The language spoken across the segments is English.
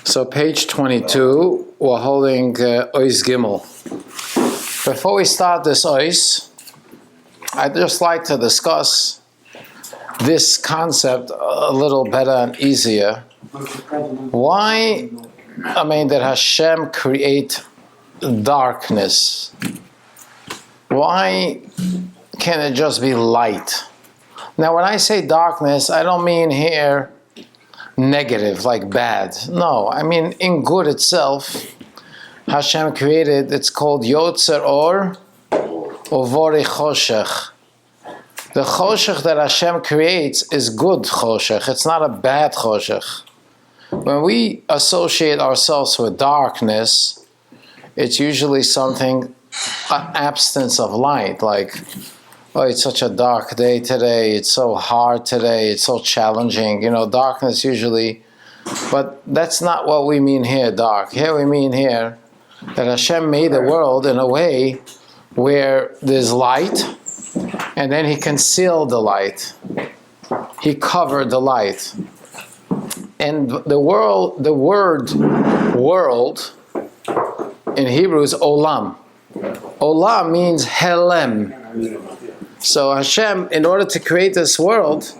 So page 22, we're holding Ois Gimel. Before we start this Ois, I'd just like to discuss this concept a little better and easier. Why, did Hashem create darkness? Why can't it just be light? Now, when I say darkness, I don't mean here negative, like bad. No, I mean in good itself, Hashem created, it's called Yotzer Or Vori Choshech. The Choshech that Hashem creates is good Choshech. It's not a bad Choshech. When we associate ourselves with darkness, it's usually something, an absence of light, like, oh, it's such a dark day today, it's so hard today, it's so challenging. Darkness usually, but that's not what we mean here, dark. Here we mean here that Hashem made the world in a way where there's light, and then He concealed the light. He covered the light. And the word world in Hebrew is olam. Olam means helem. So Hashem, in order to create this world,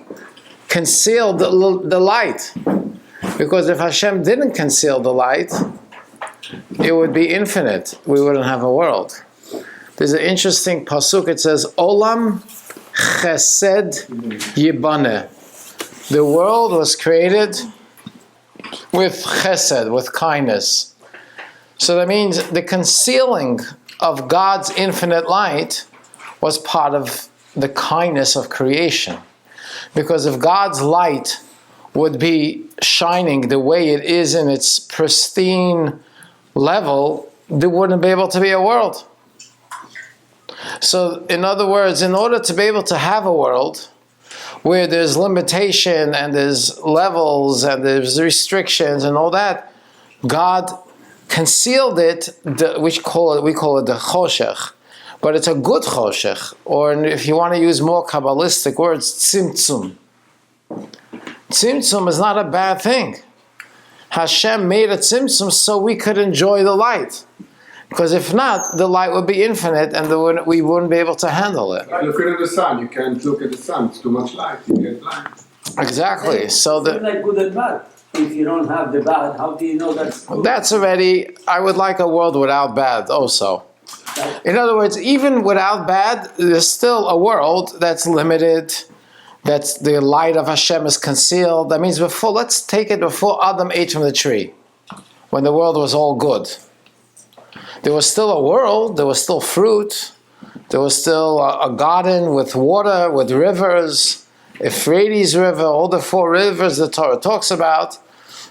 concealed the light. Because if Hashem didn't conceal the light, it would be infinite. We wouldn't have a world. There's an interesting pasuk. It says, Olam chesed yibane. The world was created with chesed, with kindness. So that means the concealing of God's infinite light was part of the kindness of creation. Because if God's light would be shining the way it is in its pristine level, there wouldn't be able to be a world. So, in other words, in order to be able to have a world where there's limitation and there's levels and there's restrictions and all that, God concealed it, we call it the choshech. But it's a good choshech, or if you want to use more Kabbalistic words, tzimtzum. Tzimtzum is not a bad thing. Hashem made a tzimtzum so we could enjoy the light. Because if not, the light would be infinite and we wouldn't be able to handle it. Like looking at the sun, you can't look at the sun, it's too much light, you get blind. Exactly. It's like good and bad. If you don't have the bad, how do you know that's good? That's already, I would like a world without bad also. In other words, even without bad, there's still a world that's limited, that's the light of Hashem is concealed. That means let's take it before Adam ate from the tree, when the world was all good. There was still a world, there was still fruit, there was still a garden with water, with rivers, Euphrates River, all the 4 rivers the Torah talks about.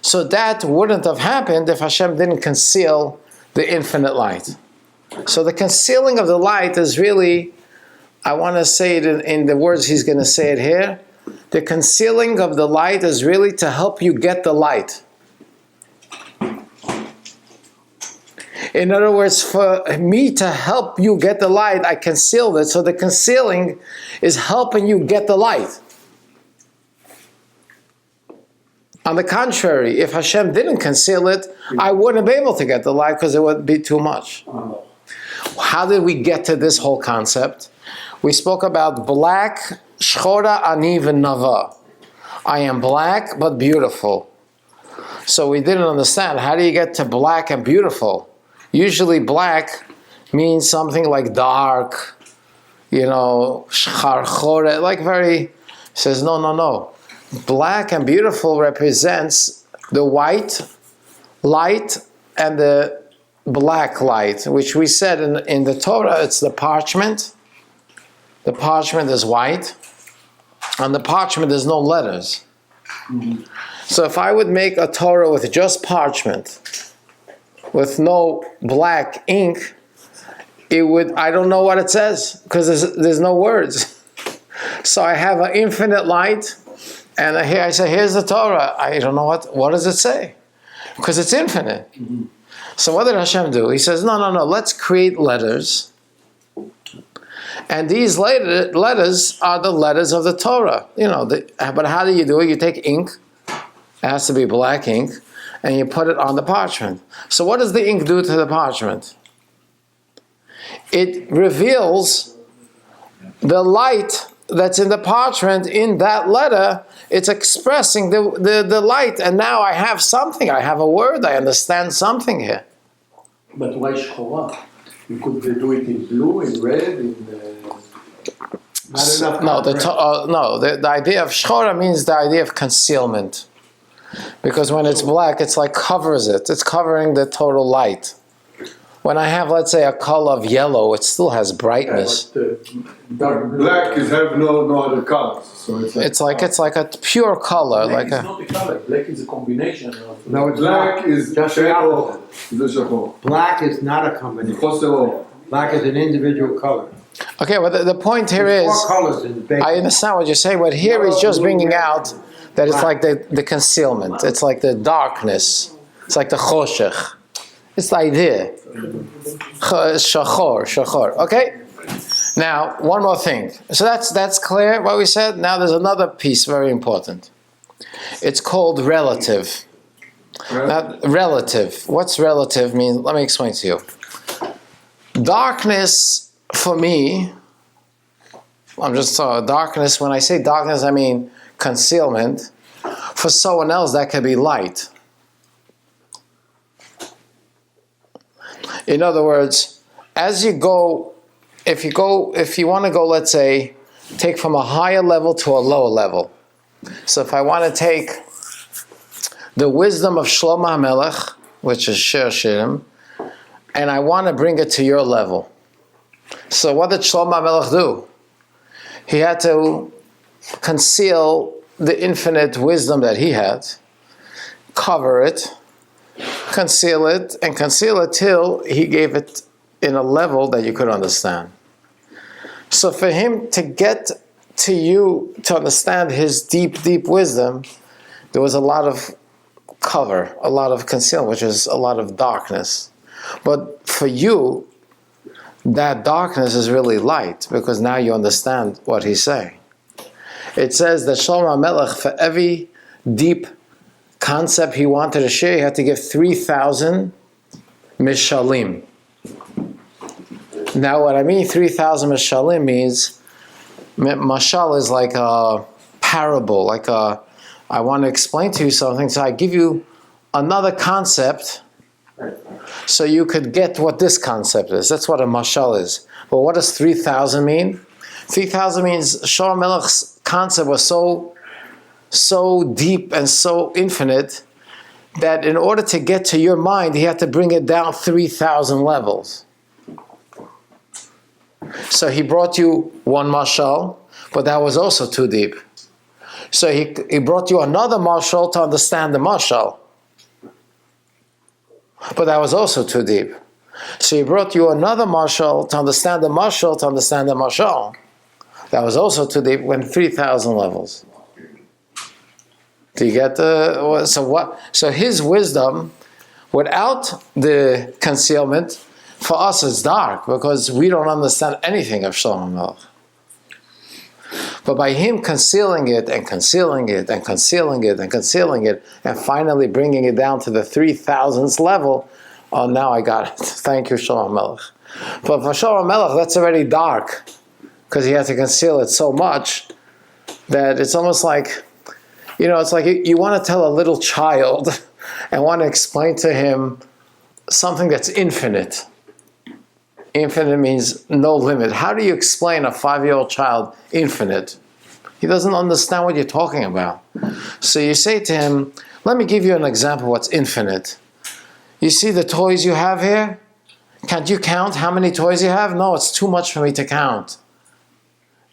So that wouldn't have happened if Hashem didn't conceal the infinite light. So the concealing of the light is really, I want to say it in the words he's going to say it here. The concealing of the light is really to help you get the light. In other words, for me to help you get the light, I concealed it. So the concealing is helping you get the light. On the contrary, if Hashem didn't conceal it, I wouldn't be able to get the light because it would be too much. How did we get to this whole concept? We spoke about black, shchora, ani, ונאוה. I am black but beautiful. So we didn't understand, how do you get to black and beautiful? Usually black means something like dark, shchar, like very, says no. Black and beautiful represents the white light and the black light, which we said in the Torah, it's the parchment. The parchment is white. On the parchment, there's no letters. Mm-hmm. So if I would make a Torah with just parchment, with no black ink, I don't know what it says, because there's no words. So I have an infinite light, and here I say, here's the Torah. I don't know what does it say? Because it's infinite. Mm-hmm. So what did Hashem do? He says, no, let's create letters. And these letters are the letters of the Torah. But how do you do it? You take ink. It has to be black ink. and you put it on the parchment. So what does the ink do to the parchment? It reveals the light that's in the parchment in that letter. It's expressing the light, and now I have something. I have a word. I understand something here. But why shchora? You could do it in blue, in red, in... The idea of shchora means the idea of concealment. Because when it's black, it's like covers it. It's covering the total light. When I have, let's say, a color of yellow, it still has brightness. Black is have no other colors, so it's like a pure color. Black is not a color. Black is a combination of... No, it's black not. is Just the opposite. Black is not a combination. Black is an individual color. Okay, well, the point here is, Four colors in the base. I understand what you're saying, but here is just bringing out that it's like the concealment. It's like the darkness. It's like the choshech. It's the idea. Shachor. Okay? Now, one more thing. So that's clear, what we said. Now there's another piece, very important. It's called relative. Now, relative. What's relative mean? Let me explain to you. Darkness, for me, darkness, when I say darkness, I mean concealment. For someone else, that could be light. In other words, as you go, if you want to go, let's say, take from a higher level to a lower level. So if I want to take the wisdom of Shlomo HaMelech, which is Shir Hashirim, and I want to bring it to your level. So what did Shlomo HaMelech do? He had to conceal the infinite wisdom that he had, cover it, conceal it till he gave it in a level that you could understand. So for him to get to you to understand his deep, deep wisdom, there was a lot of cover, a lot of concealment, which is a lot of darkness. But for you, that darkness is really light, because now you understand what he's saying. It says that Shlomo HaMelech, for every deep concept he wanted to share, he had to give 3,000 mishalim. Now what I mean 3,000 mishalim means, mashal is like a parable, I want to explain to you something, so I give you another concept so you could get what this concept is. That's what a mashal is. But what does 3,000 mean? 3,000 means Shlomo HaMelech's concept was so deep and so infinite that in order to get to your mind, he had to bring it down 3,000 levels. So he brought you one mashal, but that was also too deep. So he brought you another mashal to understand the mashal, but that was also too deep. So he brought you another mashal to understand the mashal, to understand the mashal. That was also too deep, went 3,000 levels. Do you get the... So his wisdom, without the concealment, for us it's dark, because we don't understand anything of Shlomo HaMelech. But by him concealing it, and concealing it, and concealing it, and concealing it, and finally bringing it down to the 3,000th level, oh, now I got it. Thank you, Shlomo HaMelech. But for Shlomo HaMelech, that's already dark, because he had to conceal it so much that it's almost like, it's like you want to tell a little child and want to explain to him something that's infinite. Infinite means no limit. How do you explain a 5-year-old child infinite? He doesn't understand what you're talking about. So you say to him, let me give you an example of what's infinite. You see the toys you have here? Can't you count how many toys you have? No, it's too much for me to count.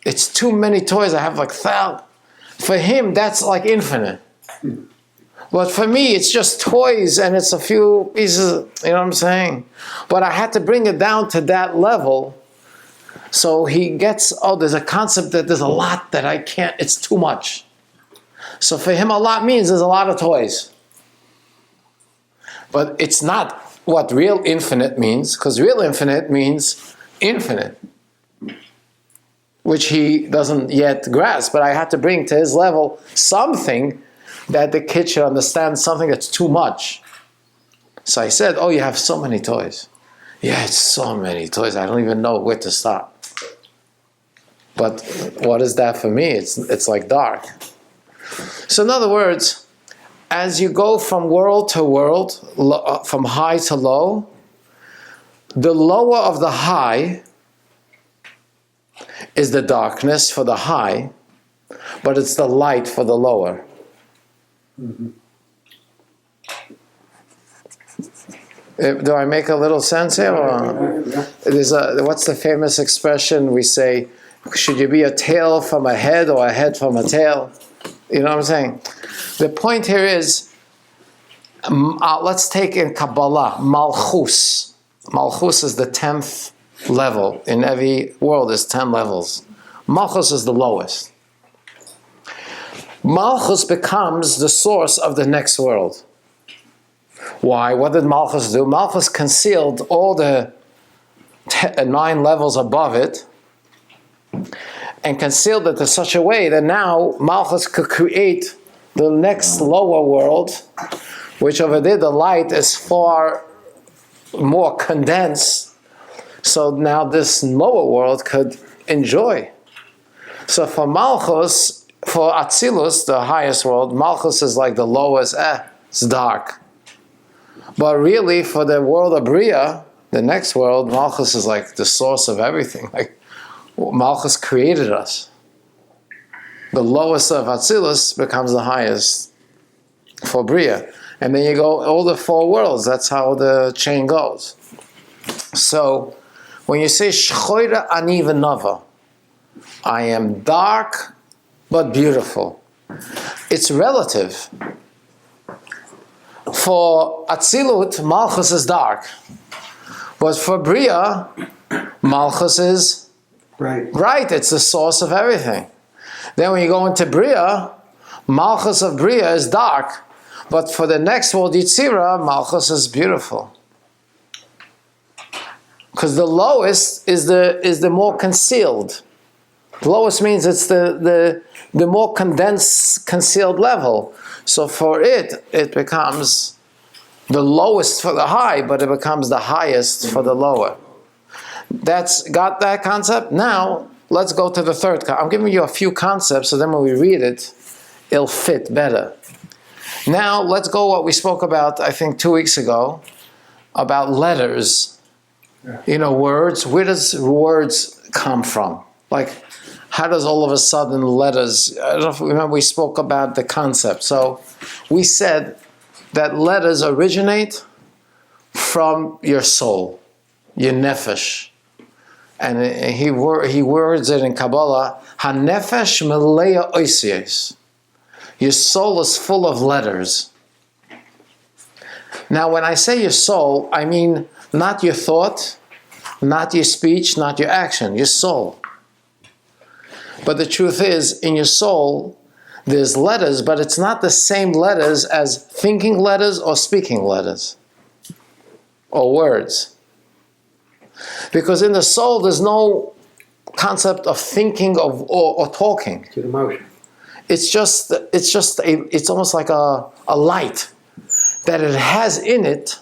It's too many toys. I have like 1,000. For him, that's like infinite. But for me, it's just toys and it's a few pieces, you know what I'm saying? But I had to bring it down to that level. So he gets, there's a concept that there's a lot that I can't, it's too much. So for him, a lot means there's a lot of toys. But it's not what real infinite means, because real infinite means infinite, which he doesn't yet grasp. But I had to bring to his level something that the kid should understand something that's too much. So I said, oh, you have so many toys. Yeah, it's so many toys. I don't even know where to start. But what is that for me? It's like dark. So in other words, as you go from world to world, from high to low, the lower of the high is the darkness for the high, but it's the light for the lower. Mm-hmm. Do I make a little sense here? What's the famous expression we say? Should you be a tail from a head or a head from a tail? You know what I'm saying? The point here is, let's take in Kabbalah, Malchus. Malchus is the 10th level. In every world there's 10 levels. Malchus is the lowest. Malchus becomes the source of the next world. Why? What did Malchus do? Malchus concealed all the 9 levels above it and concealed it in such a way that now Malchus could create the next lower world, which over there the light is far more condensed, so now this lower world could enjoy. So for Malchus, for Atzilus, the highest world, Malchus is like the lowest, it's dark. But really for the world of Bria, the next world, Malchus is like the source of everything. Like Malchus created us. The lowest of Atzilus becomes the highest for Bria. And then you go all the 4 worlds. That's how the chain goes. So when you say Shchora ani v'nava, I am dark but beautiful, it's relative. For Atzilut, Malchus is dark. But for Bria, Malchus is right. It's the source of everything. Then when you go into Bria, Malchus of Bria is dark. But for the next world, Yitzira, Malchus is beautiful. Because the lowest is the more concealed. The lowest means it's the more condensed, concealed level. So for it becomes the lowest for the high, but it becomes the highest for the lower. That's got that concept? Now, let's go to the third. I'm giving you a few concepts, so then when we read it, it'll fit better. Now, let's go what we spoke about, I think, 2 weeks ago, about letters. You know, words. Where does words come from? Like, how does all of a sudden letters... I don't know if you remember we spoke about the concept. So, we said that letters originate from your soul, your nefesh. And he words it in Kabbalah, ha-nefesh meleya oisiyos. Your soul is full of letters. Now, when I say your soul, I mean not your thought, not your speech, not your action, your soul. But the truth is, in your soul, there's letters, but it's not the same letters as thinking letters or speaking letters or words. Because in the soul, there's no concept of thinking or talking. To the motion. It's almost like a light that it has in it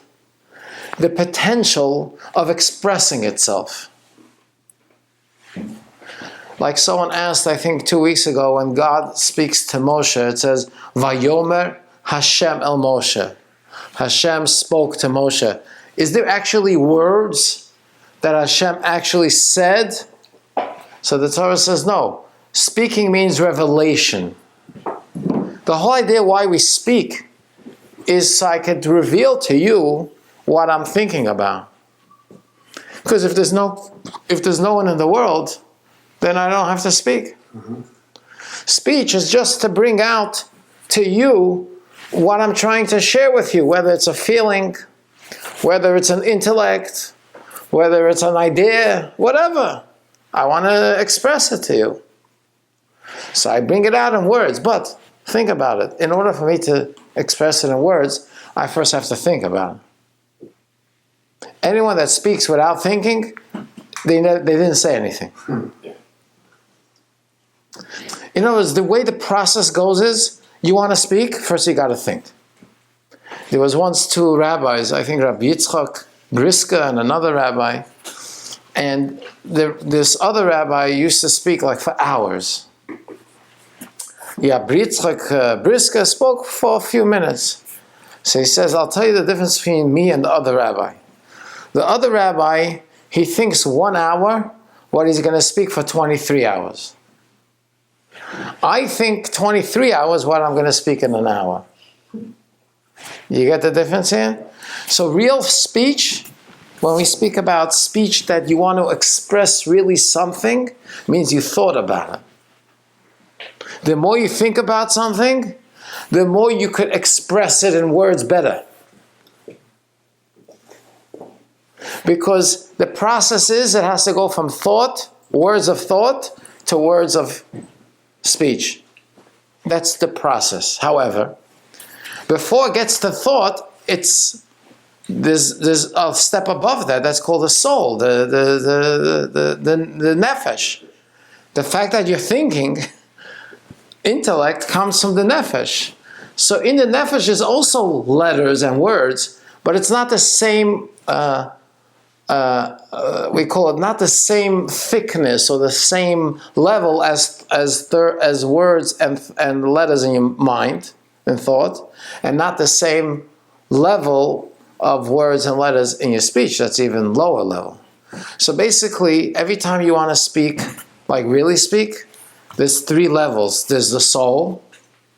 the potential of expressing itself. Like someone asked, I think 2 weeks ago, when God speaks to Moshe, it says, Vayomer Hashem el Moshe. Hashem spoke to Moshe. Is there actually words that Hashem actually said? So the Torah says no. Speaking means revelation. The whole idea why we speak is so I could reveal to you what I'm thinking about. Because if there's no one in the world, then I don't have to speak. Mm-hmm. Speech is just to bring out to you what I'm trying to share with you, whether it's a feeling, whether it's an intellect, whether it's an idea, whatever. I want to express it to you. So I bring it out in words, but think about it. In order for me to express it in words, I first have to think about it. Anyone that speaks without thinking, they didn't say anything. In other words, the way the process goes is, You want to speak? First you got to think. There was once two rabbis, I think Rabbi Yitzchak Briska and another rabbi, and this other rabbi used to speak like for hours. Yeah, Yitzchak Briska spoke for a few minutes. So he says, I'll tell you the difference between me and the other rabbi. The other rabbi, he thinks 1 hour what he's going to speak for 23 hours. I think 23 hours what I'm going to speak in an hour. You get the difference here? So real speech, when we speak about speech that you want to express really something, means you thought about it. The more you think about something, the more you could express it in words better. Because the process is, it has to go from thought, words of thought, to words of speech. That's the process. However, before it gets to thought, there's a step above that. That's called the soul, the nefesh. The fact that you're thinking, intellect comes from the nefesh. So in the nefesh is also letters and words, but it's not the same. We call it not the same thickness or the same level as words and letters in your mind and thought, and not the same level of words and letters in your speech. That's even lower level. So basically, every time you want to speak, like really speak, there's 3 levels. There's the soul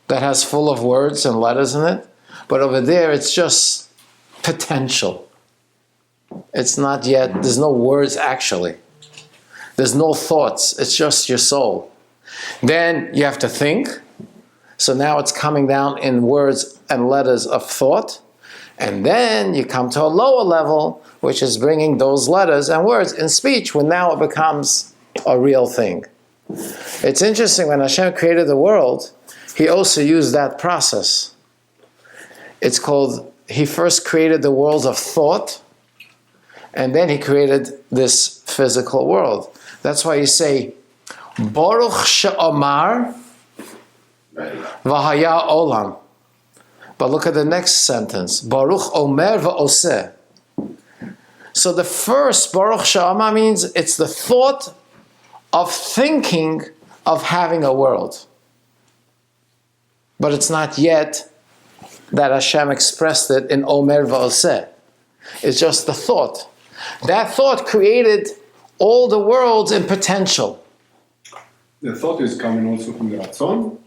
that has full of words and letters in it, but over there it's just potential. It's not yet, there's no words actually. There's no thoughts, it's just your soul. Then you have to think. So now it's coming down in words and letters of thought. And then you come to a lower level, which is bringing those letters and words in speech, when now it becomes a real thing. It's interesting, when Hashem created the world, He also used that process. It's called, He first created the worlds of thought, and then He created this physical world. That's why you say, Baruch she'omar v'haya olam. But look at the next sentence. Baruch omer v'oseh. So the first Baruch she'omar means it's the thought of thinking of having a world. But it's not yet that Hashem expressed it in omer v'oseh. It's just the thought. That thought created all the worlds in potential. The thought is coming also from the Ratzon.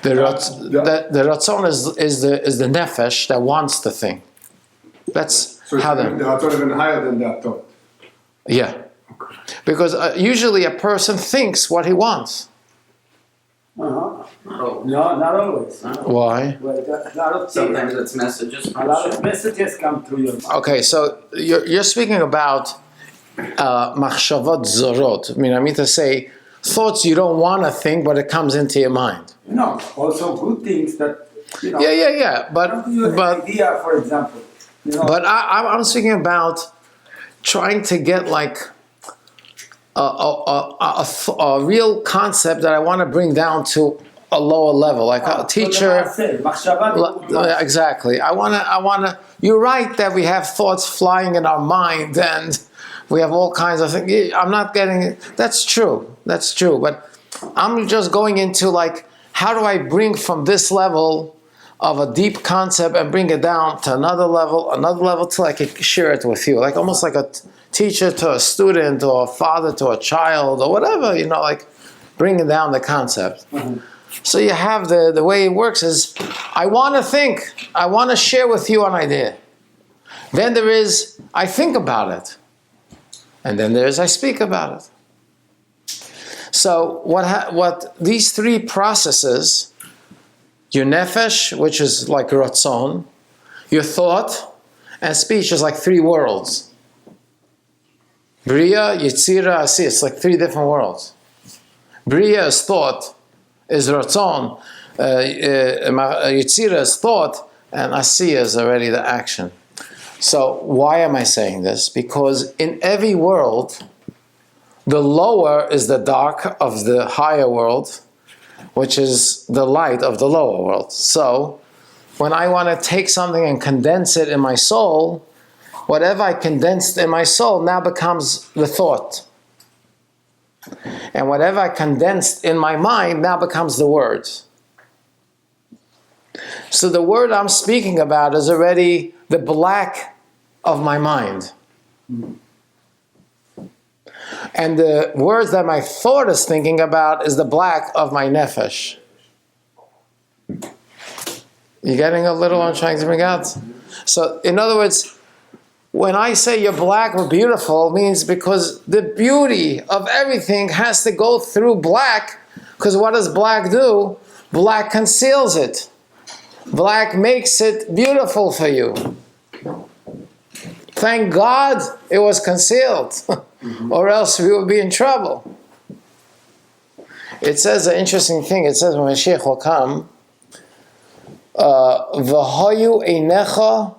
The Ratzon is the nefesh that wants the thing. That's So how the the... Ratzon is even higher than that thought. Yeah. Because usually a person thinks what he wants. No, not always. Why? Well, a lot of Sometimes it's messages. a lot of messages come through your mind. Okay, so you're speaking about machshavot zorot. I mean to say, thoughts you don't want to think, but it comes into your mind. No, also good things that, you know. Yeah. But idea, for example. You know, But I'm speaking about trying to get like a real concept that I want to bring down to a lower level, like a teacher. Exactly. I want to. You're right that we have thoughts flying in our mind, and we have all kinds of things. I'm not getting it. That's true. But I'm just going into like, how do I bring from this level of a deep concept and bring it down to another level till I can share it with you, like almost like a teacher to a student or a father to a child or whatever, like bringing down the concept. Mm-hmm. So you have the way it works is, I want to think, I want to share with you an idea. Then there is, I think about it. And then there is, I speak about it. So what these 3 processes, your nefesh, which is like ratzon, your thought, and speech is like 3 worlds. Bria, Yetzira, Asiyah, it's like 3 different worlds. Bria is thought, is ratzon, Yetzira is thought, and Asiyah is already the action. So why am I saying this? Because in every world, the lower is the dark of the higher world, which is the light of the lower world. So, when I want to take something and condense it in my soul, whatever I condensed in my soul now becomes the thought. And whatever I condensed in my mind now becomes the words. So the word I'm speaking about is already the black of my mind. And the words that my thought is thinking about is the black of my nefesh. You getting a little what I'm trying to bring out? So, in other words, when I say you're black or beautiful, it means because the beauty of everything has to go through black, because what does black do? Black conceals it. Black makes it beautiful for you. Thank God it was concealed, or else we would be in trouble. It says an interesting thing. It says when Mashiach will come, V'hoyu einecha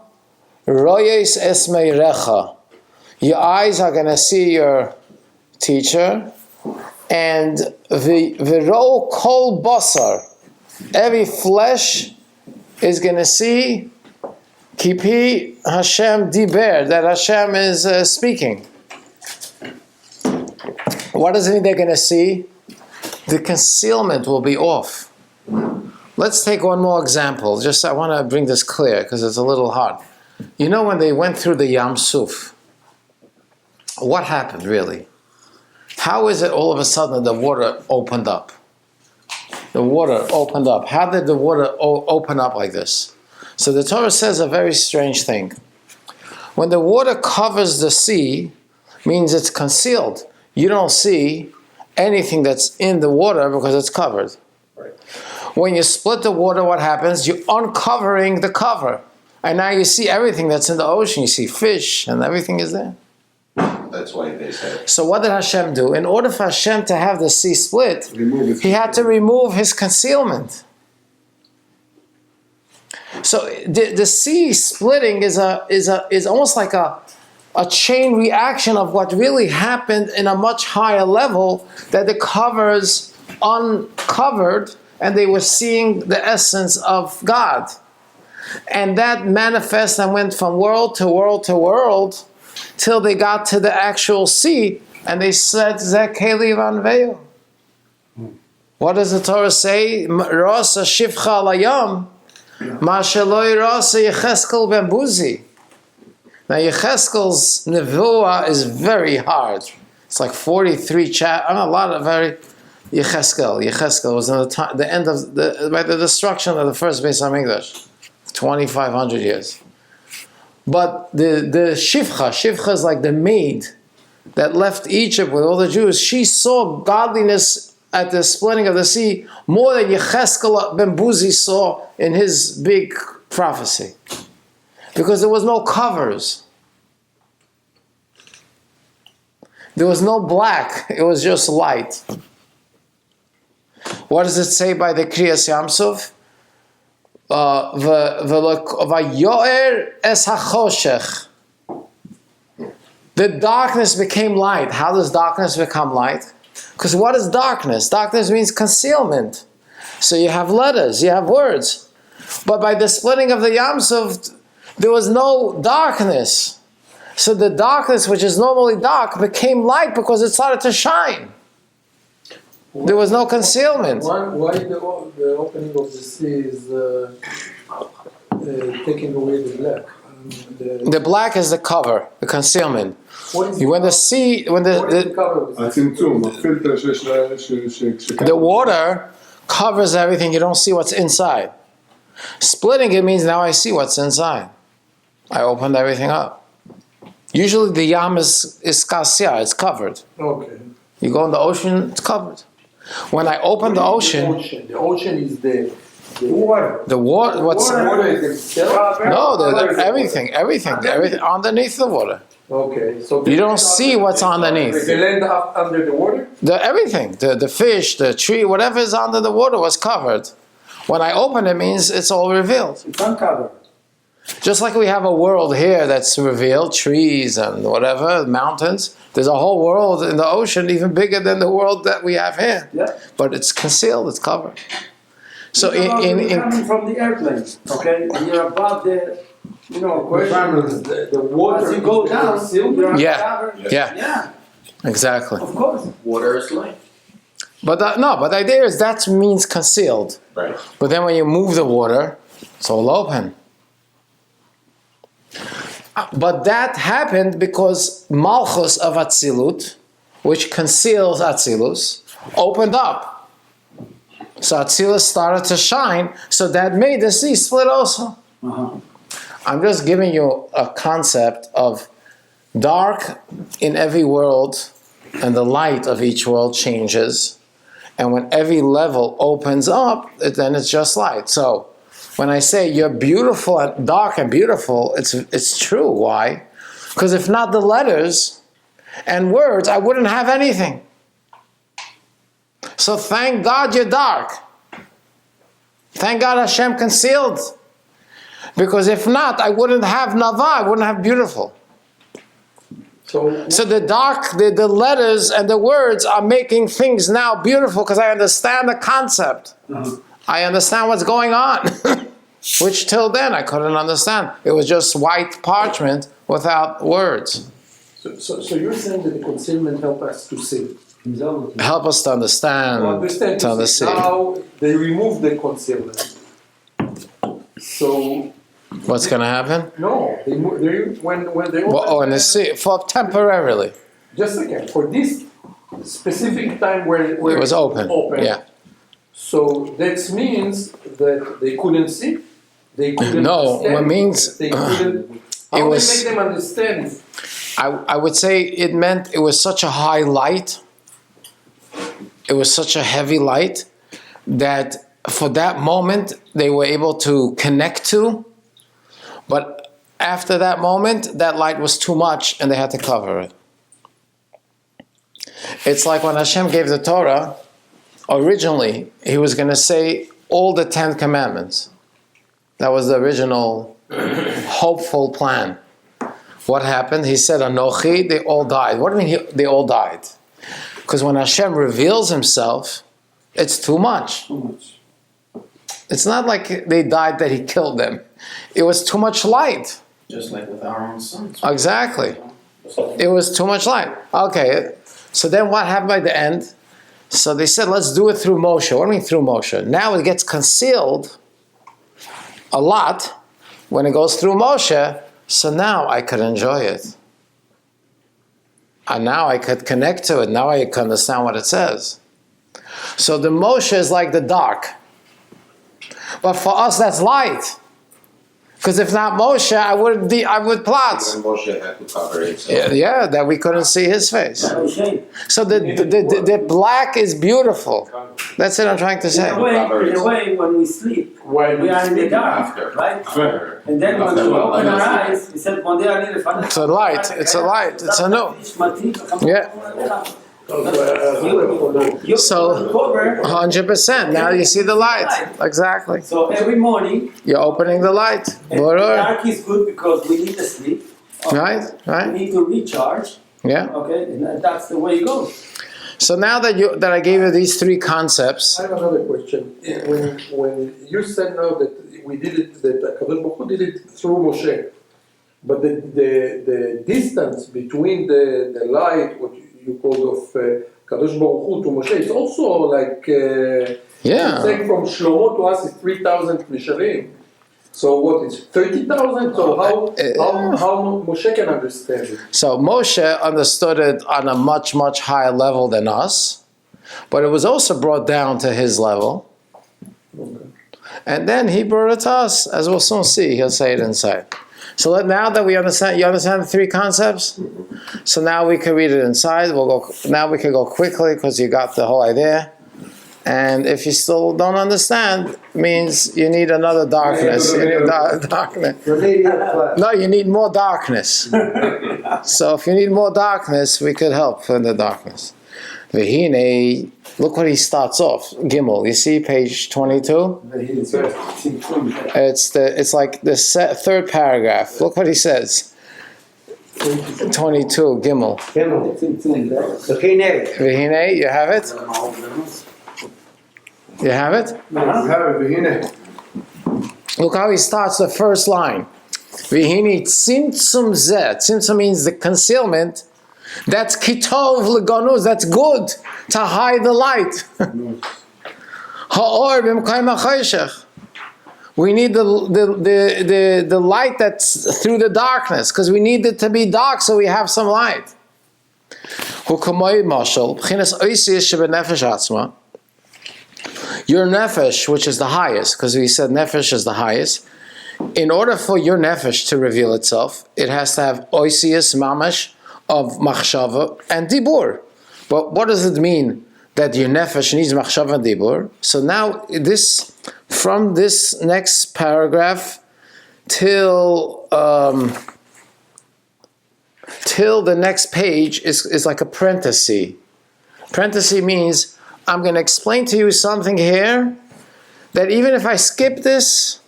royes esmeirecha. Your eyes are going to see your teacher, and v'ro kol basar. Every flesh is going to see Kipi Hashem diber, that Hashem is speaking. What does it mean they're going to see? The concealment will be off. Let's take one more example. Just I want to bring this clear because it's a little hard. You know when they went through the Yam Suf, what happened really? How is it all of a sudden the water opened up? The water opened up. How did the water open up like this? So the Torah says a very strange thing. When the water covers the sea, means it's concealed. You don't see anything that's in the water because it's covered. Right. When you split the water, what happens? You're uncovering the cover. And now you see everything that's in the ocean. You see fish and everything is there. That's why they said. So what did Hashem do? In order for Hashem to have the sea split, he had to remove his concealment. So the sea splitting is almost like a chain reaction of what really happened in a much higher level, that the covers uncovered and they were seeing the essence of God. And that manifests and went from world to world to world till they got to the actual sea, and they said, Zekeli vanveyo. What does the Torah say? Rasa shivcha layam, ma sheloi rasa Yecheskel ben Buzi. Now Yecheskel's nevuah is very hard. It's like 43 a lot of very Yecheskel was in the end of by the destruction of the first Beis HaMikdash, 2,500 years. But the Shivcha is like the maid that left Egypt with all the Jews. She saw godliness at the splitting of the sea more than Yecheskel ben Buzi saw in his big prophecy. Because there was no covers. There was no black. It was just light. What does it say by the Kriyas Yamsuf? Vayoer es hachoshech. The darkness became light. How does darkness become light? Because what is darkness? Darkness means concealment. So you have letters, you have words. But by the splitting of the Yamsuf, there was no darkness. So the darkness, which is normally dark, became light because it started to shine. There was no concealment. Why the opening of the sea is taking away the black? The black is the cover, the concealment. When the sea, the water covers everything, you don't see what's inside. Splitting it means now I see what's inside. I opened everything up. Usually the yam is kasya, it's covered. Okay. You go in the ocean, it's covered. When I open the ocean is the water. The water, what's water is itself? No, everything underneath the water. Okay, so You don't see what's underneath. the land up under the water? Everything, the fish, the tree, whatever is under the water was covered. When I open it means it's all revealed. It's uncovered. Just like we have a world here that's revealed, trees and whatever, mountains. There's a whole world in the ocean even bigger than the world that we have here. Yeah. But it's concealed, it's covered. So You're coming in from the airplane, okay? And you're above the, Question is the water. as you go down, you're Yeah. covered. Yeah. Yeah, exactly. of course. Water is light. But the idea is that means concealed. Right. But then when you move the water, it's all open. But that happened because Malchus of Atzilut, which conceals Atzilus, opened up. So Atzilus started to shine, so that made the sea split also. Uh-huh. I'm just giving you a concept of dark in every world, and the light of each world changes. And when every level opens up, then it's just light. So when I say you're beautiful and dark and beautiful, it's true. Why? Because if not the letters and words, I wouldn't have anything. So thank God you're dark. Thank God Hashem concealed. Because if not, I wouldn't have Nava, I wouldn't have beautiful. So the dark, the letters and the words are making things now beautiful because I understand the concept. I understand what's going on, which till then I couldn't understand. It was just white parchment without words. So you're saying that the concealment help us to see. Help us to understand, to understand. Now they remove the concealment. So What's going to happen? no, when they Well, and the sea, for temporarily. just a second, for this specific time where It was open. Yeah. So that means that they couldn't see. They couldn't No, understand. what means- they couldn't. How was- they make them understand? I would say it meant it was such a high light, it was such a heavy light, that for that moment they were able to connect to, but after that moment, that light was too much and they had to cover it. It's like when Hashem gave the Torah, originally he was going to say all the 10 commandments. That was the original hopeful plan. What happened? He said, Anochi, they all died. What do you mean they all died? Because when Hashem reveals himself, it's too much. It's not like they died that he killed them. It was too much light. Just like with our own sons. Exactly. It was too much light. Okay, so then what happened by the end? So they said, let's do it through Moshe. What do you mean through Moshe? Now it gets concealed a lot when it goes through Moshe, so now I could enjoy it. And now I could connect to it. Now I can understand what it says. So the Moshe is like the dark. But for us, that's light. Because if not Moshe, I would plot. When Moshe had to cover himself. Yeah, that we couldn't see his face. No shame. So the black is beautiful. That's what I'm trying to say. In a way, when we sleep, When we are in the dark, After. right? After. And then when we open our eyes, we said, It's a light. It's a light. It's a no. Yeah. So 100%. Now you see the light. Exactly. So every morning, You're opening the light. and the dark is good because we need to sleep. Right? We Right? need to recharge. Yeah. Okay, and that's the way it goes. So now that I gave you these three concepts, I have another question. When you said now that we did it, that Kadosh Baruch Hu did it through Moshe, but the distance between the light, what you call of Kadosh Baruch Hu to Moshe, it's also like yeah. saying from Shlomo to us is 3,000 Misharim. So what is 30,000? So how Moshe can understand it? So Moshe understood it on a much, much higher level than us, but it was also brought down to his level. Okay. And then he brought it to us, as we'll soon see. He'll say it inside. So now that we understand, you understand the three concepts? So now we can read it inside. Now we can go quickly because you got the whole idea. And if you still don't understand, means you need another darkness. You need darkness. No, you need more darkness. So if you need more darkness, we could help in the darkness. V'hine, look what he starts off. Gimel, you see page 22? It's like the third paragraph. Look what he says. 22, Gimel. Yashekeini. V'hinei, you have it? You have it? Look how he starts the first line. V'hinei tzimtzum zeh. Tzimtzum means the concealment. That's kitov l'ganuz. That's good to hide the light. Ha'or b'mkayim ha'chayshech. We need the light that's through the darkness, because we need it to be dark so we have some light. Your nefesh, which is the highest, because we said nefesh is the highest, in order for your nefesh to reveal itself, it has to have oisius mamash of machshava and dibur. But what does it mean that your nefesh needs machshava and dibur? So now from this next paragraph till the next page is like a parenthesis. Parenthesis means I'm going to explain to you something here that even if I skip this,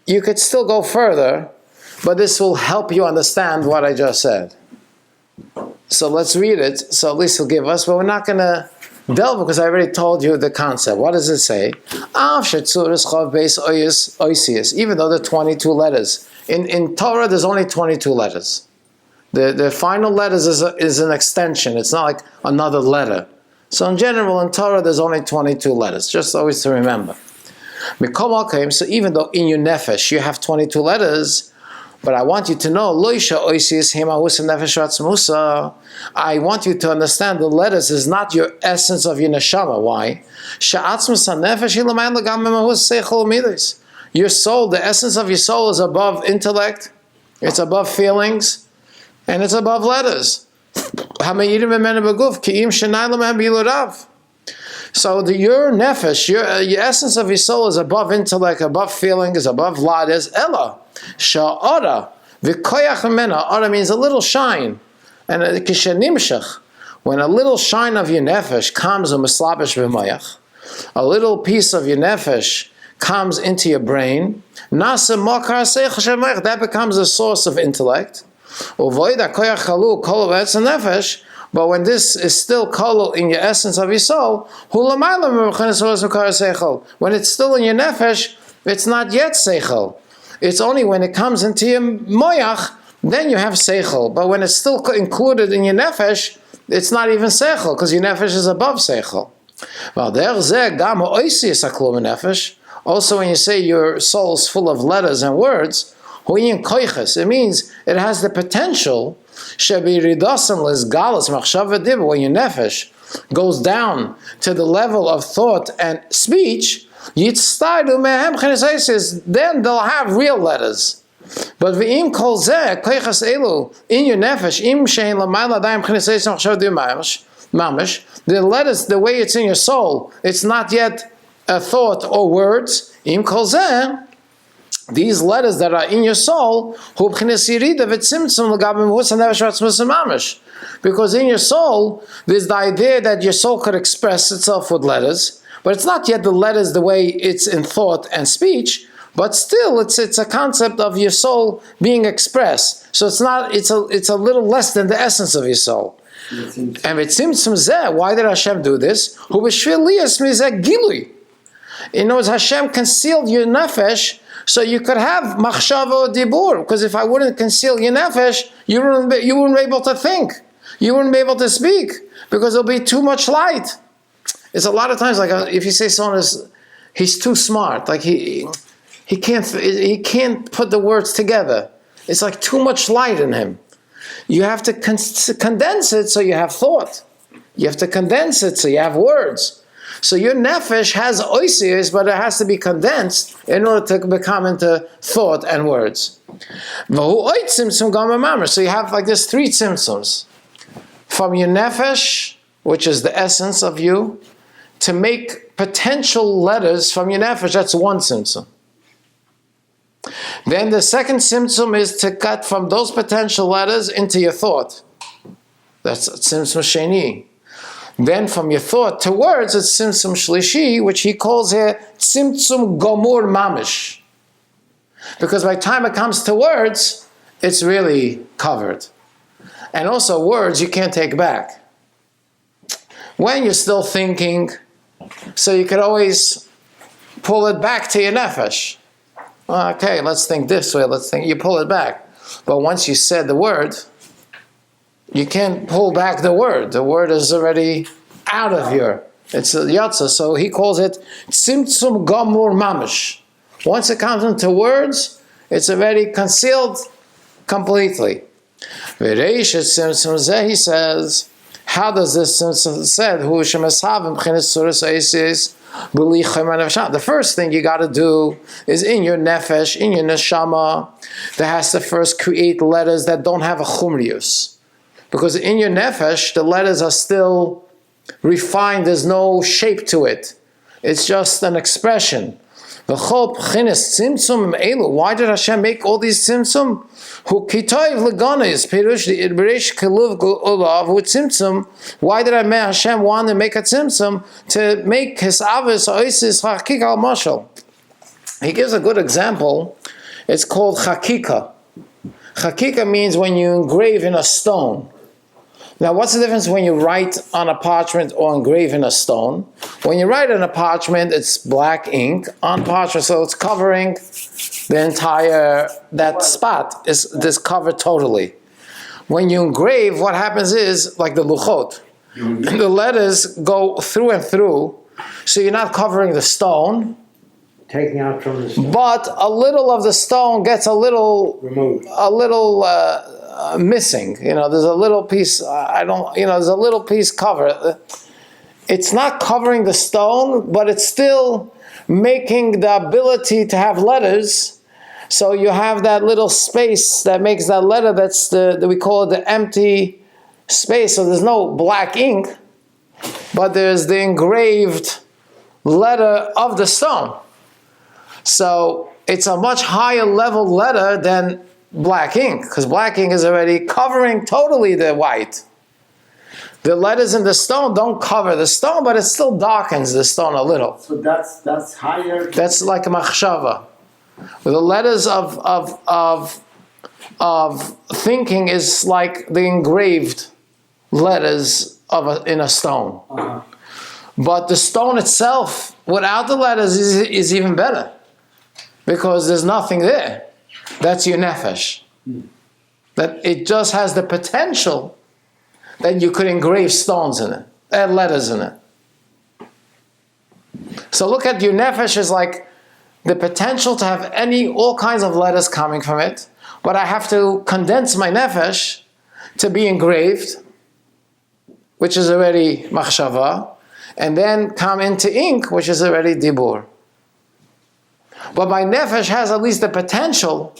you could still go further, but this will help you understand what I just said. So let's read it, so at least it'll give us, but we're not going to delve because I already told you the concept. What does it say? Even though there are 22 letters. In Torah, there's only 22 letters. The final letters is an extension. It's not like another letter. So in general, in Torah, there's only 22 letters. Just always to remember. So even though in your nefesh you have 22 letters, but I want you to know, I want you to understand the letters is not your essence of your neshama. Why? Your soul, the essence of your soul is above intellect, it's above feelings, and it's above letters. So your nefesh, your essence of your soul is above intellect, above feeling, is above letters. Ella, sha'ara, v'koyach mena. Ara means a little shine. And kishenimshach, when a little shine of your nefesh comes u'mislabish v'mayach, a little piece of your nefesh comes into your brain, nasa makar seichel shemayach, that becomes a source of intellect. Uvoida koyach chalu kol v'etz nefesh. But when this is still kol in your essence of your soul, when it's still in your nefesh, it's not yet seichel. It's only when it comes into your moyach, then you have seichel. But when it's still included in your nefesh, it's not even seichel, because your nefesh is above seichel. Also, when you say your soul is full of letters and words, it means it has the potential. When your nefesh goes down to the level of thought and speech, then they'll have real letters. But in your nefesh, the letters, the way it's in your soul, it's not yet a thought or words. These letters that are in your soul, because in your soul, there's the idea that your soul could express itself with letters, but it's not yet the letters the way it's in thought and speech, but still it's a concept of your soul being expressed. So it's a little less than the essence of your soul. And why did Hashem do this? In other words, Hashem concealed your nefesh so you could have machshava or dibur. Because if I wouldn't conceal your nefesh, you wouldn't be able to think. You wouldn't be able to speak because there'll be too much light. It's a lot of times like if you say someone he's too smart, like he can't put the words together. It's like too much light in him. You have to condense it so you have thought. You have to condense it so you have words. So your nefesh has oisius, but it has to be condensed in order to become into thought and words. So you have like this 3 tzimtzums. From your nefesh, which is the essence of you, to make potential letters from your nefesh, that's 1 tzimtzum. Then the second tzimtzum is to cut from those potential letters into your thought. That's tzimtzum sheni. Then from your thought to words, it's tzimtzum shlishi, which he calls here tzimtzum gomur mamish. Because by the time it comes to words, it's really covered. And also words you can't take back. When you're still thinking, so you could always pull it back to your nefesh. Okay, let's think this way, you pull it back. But once you said the word, you can't pull back the word. The word is already out of it's a yatsa, so he calls it tzimtzum gamur mamish. Once it comes into words, it's already concealed completely. He says, how does this said? The first thing you got to do is in your nefesh, in your neshama, that has to first create letters that don't have a chumrius. Because in your nefesh, the letters are still refined, there's no shape to it. It's just an expression. Why did Hashem make all these tzimtzum? Why did Hashem want to make a tzimtzum? To make his avis oisis chakika al mashal. He gives a good example. It's called chakika. Chakika means when you engrave in a stone. Now, what's the difference when you write on a parchment or engrave in a stone? When you write on a parchment, it's black ink on parchment, so it's covering the entire, that spot is covered totally. When you engrave, what happens is, like the luchot, the letters go through and through, so you're not covering the stone, Taking out from the stone. but a little of the stone gets a little Removed. Missing. There's a little piece, there's a little piece covered. It's not covering the stone, but it's still making the ability to have letters. So you have that little space that makes that letter, we call it the empty space. So there's no black ink, but there's the engraved letter of the stone. So it's a much higher level letter than black ink, because black ink is already covering totally the white. The letters in the stone don't cover the stone, but it still darkens the stone a little. So that's higher. That's like a machshava. The letters of thinking is like the engraved letters in a stone. Uh-huh. But the stone itself, without the letters, is even better, because there's nothing there. That's your nefesh. That it just has the potential that you could engrave stones in it, add letters in it. So look at your nefesh is like the potential to have all kinds of letters coming from it, but I have to condense my nefesh to be engraved, which is already machshava, and then come into ink, which is already dibur. But my nefesh has at least the potential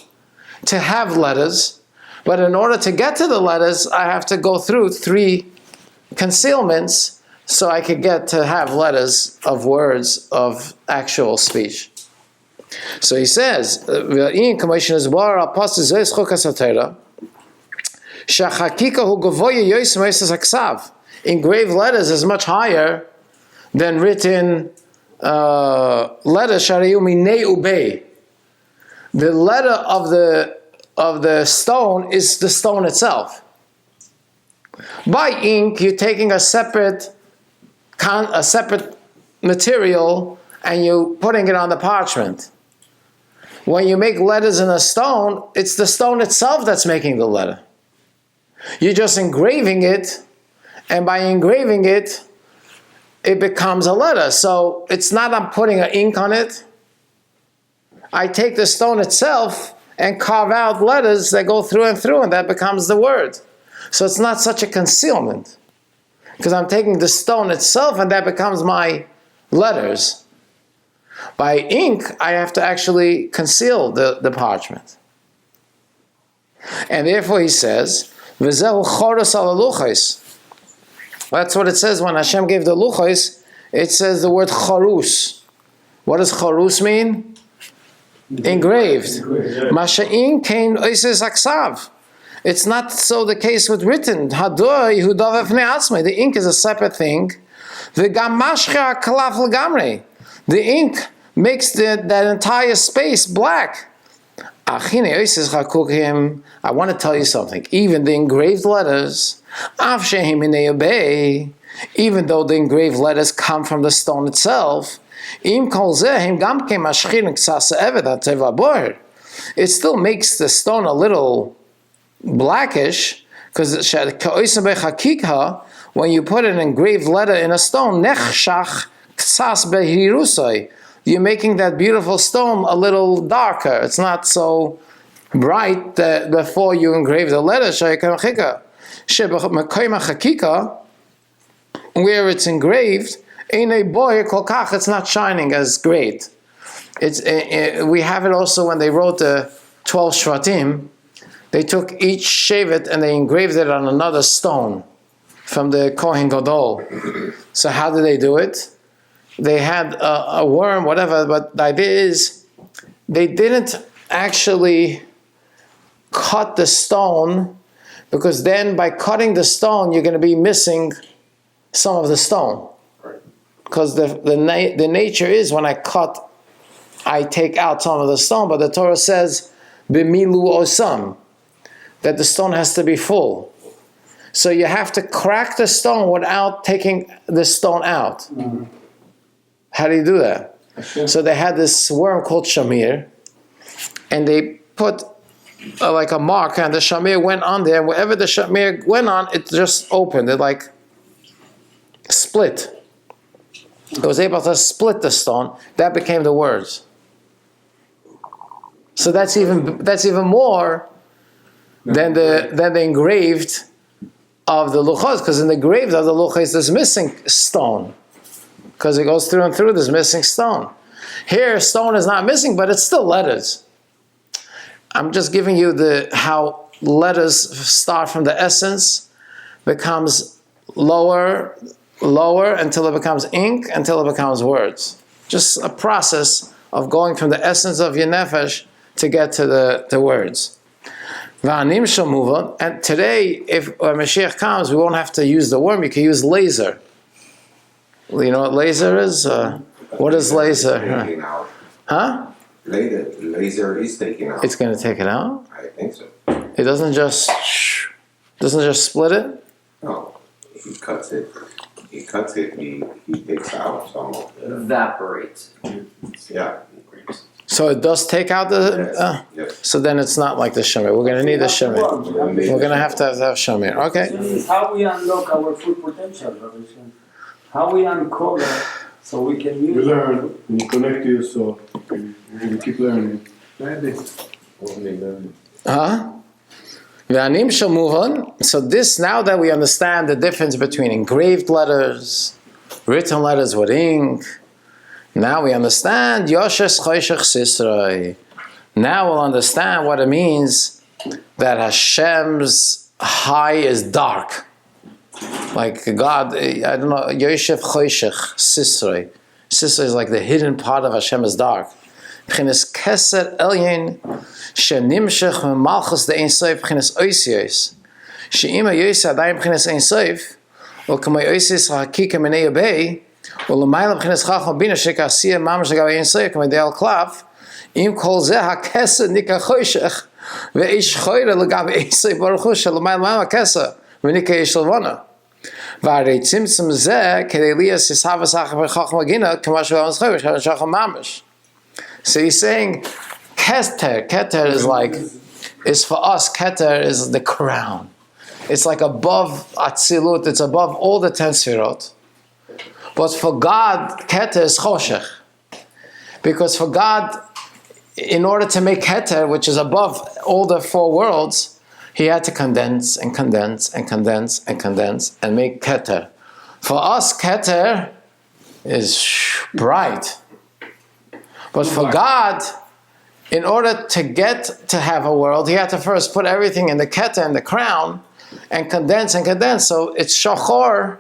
to have letters, but in order to get to the letters, I have to go through 3 concealments so I could get to have letters of words of actual speech. So he says, engraved letters is much higher than written letters. The letter of the stone is the stone itself. By ink, you're taking a separate material and you're putting it on the parchment. When you make letters in a stone, it's the stone itself that's making the letter. You're just engraving it, and by engraving it, it becomes a letter. So it's not I'm putting an ink on it. I take the stone itself and carve out letters that go through, and that becomes the word. So it's not such a concealment, because I'm taking the stone itself and that becomes my letters. By ink, I have to actually conceal the parchment. And therefore he says, V'zehu choros ala luchos. That's what it says when Hashem gave the luchos. It says the word charus. What does charus mean? Engraved. Masha'in kein oises aksav. It's not so the case with written. The ink is a separate thing. The ink makes that entire space black. Achine oises chakukim. I want to tell you something. Even the engraved letters, av shehim minei obei, even though the engraved letters come from the stone itself, im kol zeh gam ke mashchin ksas eved hateva bor. It still makes the stone a little blackish, because when you put an engraved letter in a stone, nechshach ksas behirusai, you're making that beautiful stone a little darker. It's not so bright before you engrave the letter. Where it's engraved, it's not shining as great. We have it also when they wrote the 12 Shvatim. They took each shevet and they engraved it on another stone from the Kohen Gadol. So how did they do it? They had a worm, whatever, but the idea is they didn't actually cut the stone, because then by cutting the stone, you're going to be missing some of the stone. Because the nature is when I cut, I take out some of the stone, but the Torah says, b'milu osam, that the stone has to be full. So you have to crack the stone without taking the stone out. Mm-hmm. How do you do that? So they had this worm called shamir, and they put like a mark, and the shamir went on there, and wherever the shamir went on, it just opened, it like split. It was able to split the stone. That became the words. So that's even more than the engraved of the luchos, because in the engraved of the luchos there's missing stone, because it goes through and through. There's missing stone. Here, stone is not missing, but it's still letters. I'm just giving you how letters start from the essence, becomes lower until it becomes ink, until it becomes words. Just a process of going from the essence of your nefesh to get to the words. And today, if Mashiach comes, we won't have to use the worm. You can use laser. You know what laser is? What is laser? Taking out. Huh? Laser is taking out. It's going to take it out? I think so. It doesn't just split it? No, he cuts it. He takes out some of the... Evaporates. Yeah. So it does take out the... Yes. So then it's not like the shamir. We're going to need the shamir. We're going to have shamir. Okay. How we unlock our full potential, Rabbi Shain? How we uncover so we can use... You learn, and you connect to yourself, you keep learning. Huh? So this, now that we understand the difference between engraved letters, written letters with ink, now we understand Yoshes Choshech Sisroi. Now we'll understand what it means that Hashem's high is dark. Like God, I don't know, Yoshev Choshech Sisroi. Sisroi is like the hidden part of Hashem is dark. B'chinas Keser Elyon Shenimshech Malchus the Ein Sof B'chinas Oisios. She'ima Yosef Adayim B'chinas Ein Sof U'kama Yosef Hakika Minei Obei U'Lamayla B'chinas Chacham Bina Shekasiya Mamash Gav Ein Sof Kama Deal Klav Im Kol Zeh HaKeser Nika Choshech Ve'ish Choyre L'Gav Ein Sof Baruch Hu Shelamayla Mama Keser V'Nika Yesh Levana V'Arei Tzimtzum Zeh Kedei Liyas Yishavas Hacham B'Chacham Agina Kama Shelamayla Choyre Shacham Mamash. So he's saying, Keter is for us, Keter is the crown. It's like above Atzilut, it's above all the 10 Sfirot. But for God, Keter is Choshech. Because for God, in order to make Keter, which is above all the 4 worlds, he had to condense and condense and condense and condense and make Keter. For us, Keter is bright. But for God, in order to get to have a world, he had to first put everything in the keter and the crown and condense. So it's shachor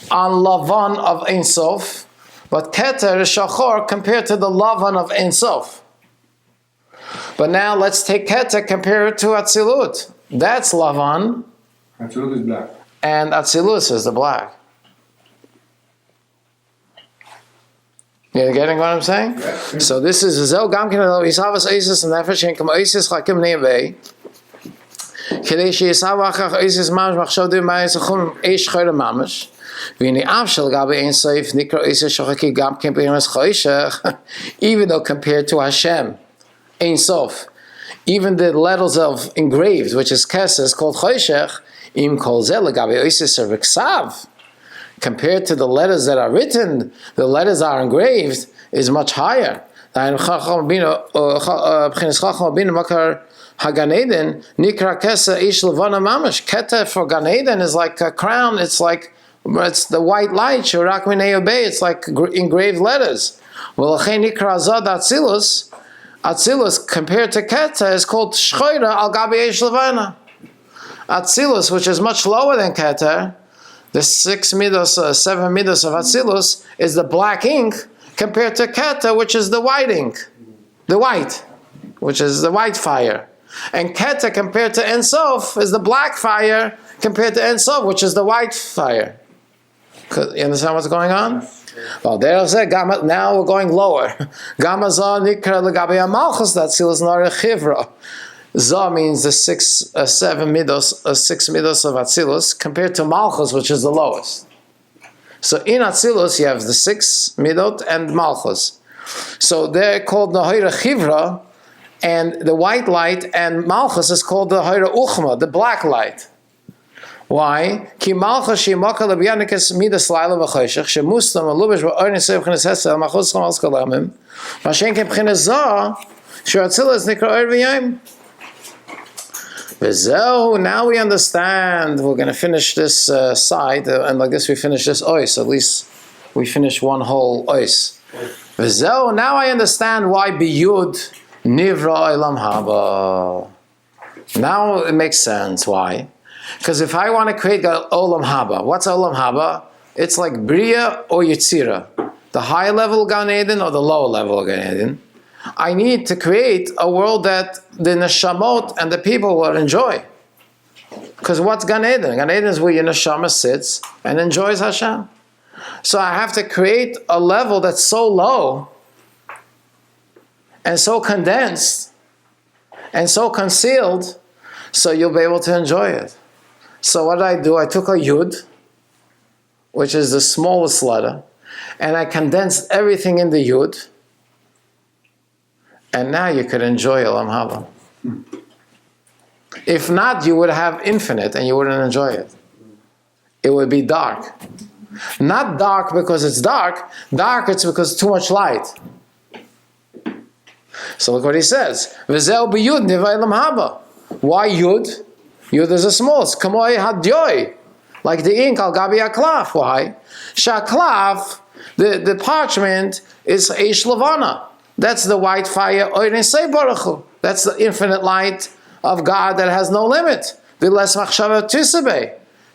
on lavan of Ein Sof, but keter is shachor compared to the lavan of Ein Sof. But now let's take keter, compare it to Atzilut. That's lavan. Absolute is black. And Atzilus is the black. You getting what I'm saying? So this is Zel Gamkin Isavas Isis and Nefesh Kam Isis Hakim Neve. Kadesh Isavach Isis Mamash Machshavdu Mayas Chum Eish Chayra Mamash. Vini Avshel Gabi Ein Seif Nikra Isis Shachaki Gamkin Behemas Chayshach. Even though compared to Hashem, Ein Sof, even the letters of engraved, which is Kesses, called Chayshach, Im Kol Zel Gabi Isis Riksav. Compared to the letters that are written, the letters are engraved, is much higher. Hagan Eden, Nikra Kesa Ish Levana Mamash. Keta for Gan Eden is like a crown, it's the white light, Shurak Minei Obey, it's like engraved letters. Well, Nikra Zad Atzilus, Atzilus compared to Keta is called Shchora Al Gabi Ish Levana. Atzilus, which is much lower than Keter, the 7 midos of Atzilus, is the black ink compared to Keter, which is the white ink. The white, which is the white fire. And Keter compared to Ein Sof is the black fire compared to Ein Sof, which is the white fire. You understand what's going on? Well, there's a Gamma. Now we're going lower. Gamma Zah Nikra Legabi Amalchus, that Atzilus Nara Chivra. Zah means the 6 midos of Atzilus compared to Malchus, which is the lowest. So in Atzilus you have the 6 midot and Malchus. So they're called the Hoira Chivra, and the white light, and Malchus is called the Hoira Uchma, the black light. Why? Ki Malchus shimaka lebiyanikes midas laila v'choshech shemustam alubish v'ornis sevchines hesel machos chamas kalamim mashen kem b'chines Zah she'Atzilus nikra or v'yayim. Now we understand. We're going to finish this side, and like this we finish this ois. At least we finish one whole ois. Now I understand why biyud nivra olam haba. Now it makes sense. Why? Because if I want to create olam haba, what's olam haba? It's like bria or yitzira, the high level Gan Eden or the low level Gan Eden. I need to create a world that the neshamot and the people will enjoy. Because what's Gan Eden? Gan Eden is where your neshama sits and enjoys Hashem. So I have to create a level that's so low and so condensed and so concealed, so you'll be able to enjoy it. So what did I do? I took a yud, which is the smallest letter, and I condensed everything in the yud. And now you could enjoy Olam Haba. If not, you would have infinite and you wouldn't enjoy it. It would be dark. Not dark because it's dark. Dark it's because it's too much light. So look what he says. V'zeu b'yud nivay Olam Haba. Why yud? Yud is a small. Kamoi hadyoy. Like the ink al gabi aklaf. Why? Shaklaf, the parchment, is eish levana. That's the white fire. That's the infinite light of God that has no limit.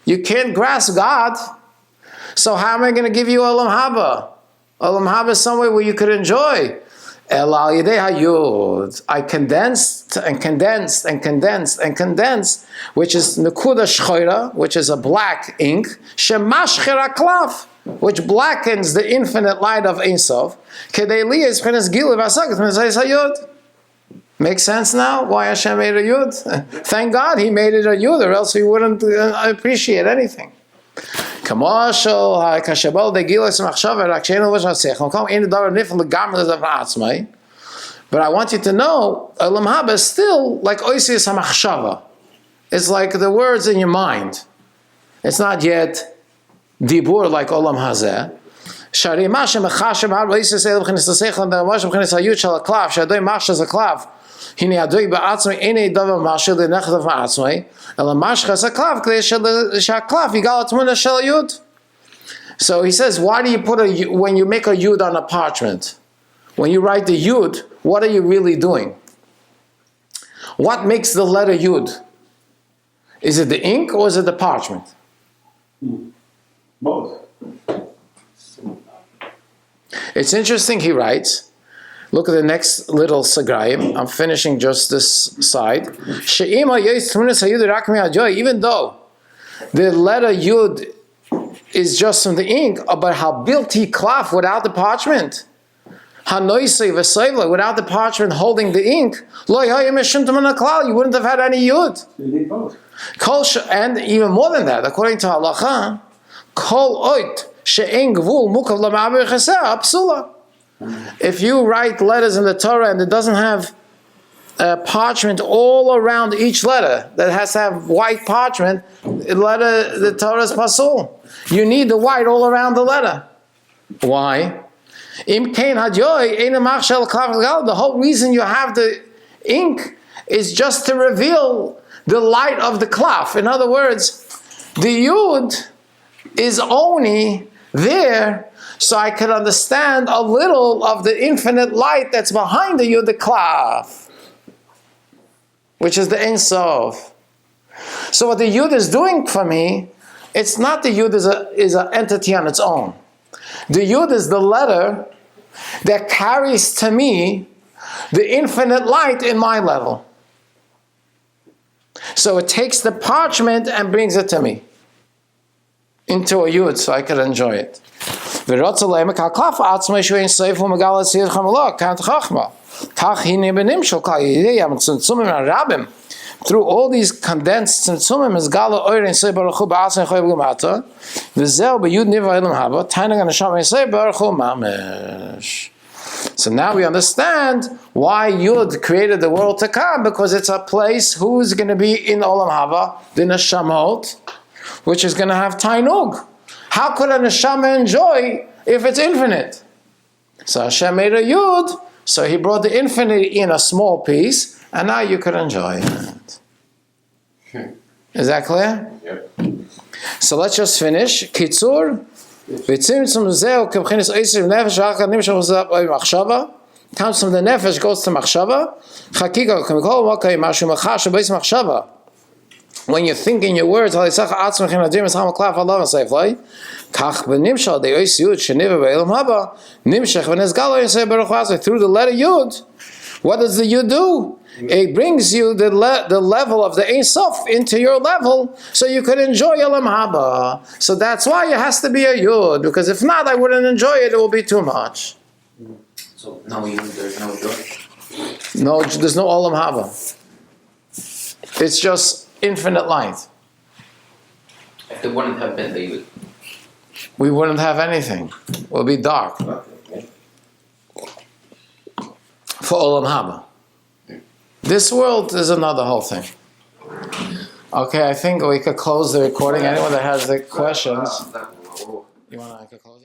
You can't grasp God. So how am I going to give you Olam Haba? Olam Haba is somewhere where you could enjoy. I condensed and condensed and condensed and condensed, which is Nekuda Shchora, which is a black ink, Shemashcher Aklaf, which blackens the infinite light of Ein Sof. Makes sense now why Hashem made a yud? Thank God He made it a yud, or else we wouldn't appreciate anything. But I want you to know, Olam Haba is still like Oisius HaMachshava. It's like the words in your mind. It's not yet Dibur like Olam Hazeh. Shari Mashem Mechashem Har Oisius Eil B'chinis L'Seichel and Mashem B'chinis Hayut Shal HaKlav Shadoi Mash as a Klav Hine Adoi Ba'atzmei Einei Davar Mashel L'Nechadav Ma'atzmei Ela Mashcha as a Klav K'lei Sha'Klav Yigal Atmuna Shel Yud. So he says, why do you put when you make a Yud on a parchment? When you write the Yud, what are you really doing? What makes the letter Yud? Is it the ink or is it the parchment? Both. It's interesting, he writes, look at the next little sagrayim. I'm finishing just this side. Even though the letter Yud is just from the ink, but how bilti klaf without the parchment. hanoisei v'soivla, without the parchment holding the ink, lo yaya mishum t'man klal, you wouldn't have had any yud. You need both. And even more than that, according to halacha, kol oit she'en gvul mukav l'ma'aber chaser apsula. If you write letters in the Torah and it doesn't have parchment all around each letter, that has to have white parchment, the Torah is pasul. You need the white all around the letter. Why? The whole reason you have the ink is just to reveal the light of the klaf. In other words, the yud is only there so I could understand a little of the infinite light that's behind the yud, the klaf, which is the Ein Sof. So what the yud is doing for me, it's not the yud is an entity on its own. The yud is the letter that carries to me the infinite light in my level. So it takes the parchment and brings it to me into a yud so I can enjoy it. Through all these condensed tzimtzumim is gala oir in say baruch hu ba'asen choy b'gumata v'zel b'yud niva elam haba tainag anasham in say baruch hu mamesh. So now we understand why Yud created the world to come, because it's a place who's going to be in olam haba, the neshamot, which is going to have tainug. How could a neshama enjoy if it's infinite? So Hashem made a Yud, so He brought the infinite in a small piece, and now you could enjoy it. Is that clear? Yep. So let's just finish. Kitzur. Comes from the nefesh, goes to machshava. When you think in your words, through the letter Yud, what does the Yud do? It brings you the level of the Ein Sof into your level, so you could enjoy Olam Haba. So that's why it has to be a Yud, because if not, I wouldn't enjoy it. It will be too much. So no Yud, there's no joy. No, there's no Olam Haba. It's just infinite light. If there wouldn't have been the Yud. We wouldn't have anything. It will be dark. For Olam Haba. This world is another whole thing. Okay, I think we could close the recording. Anyone that has the questions, you want to close?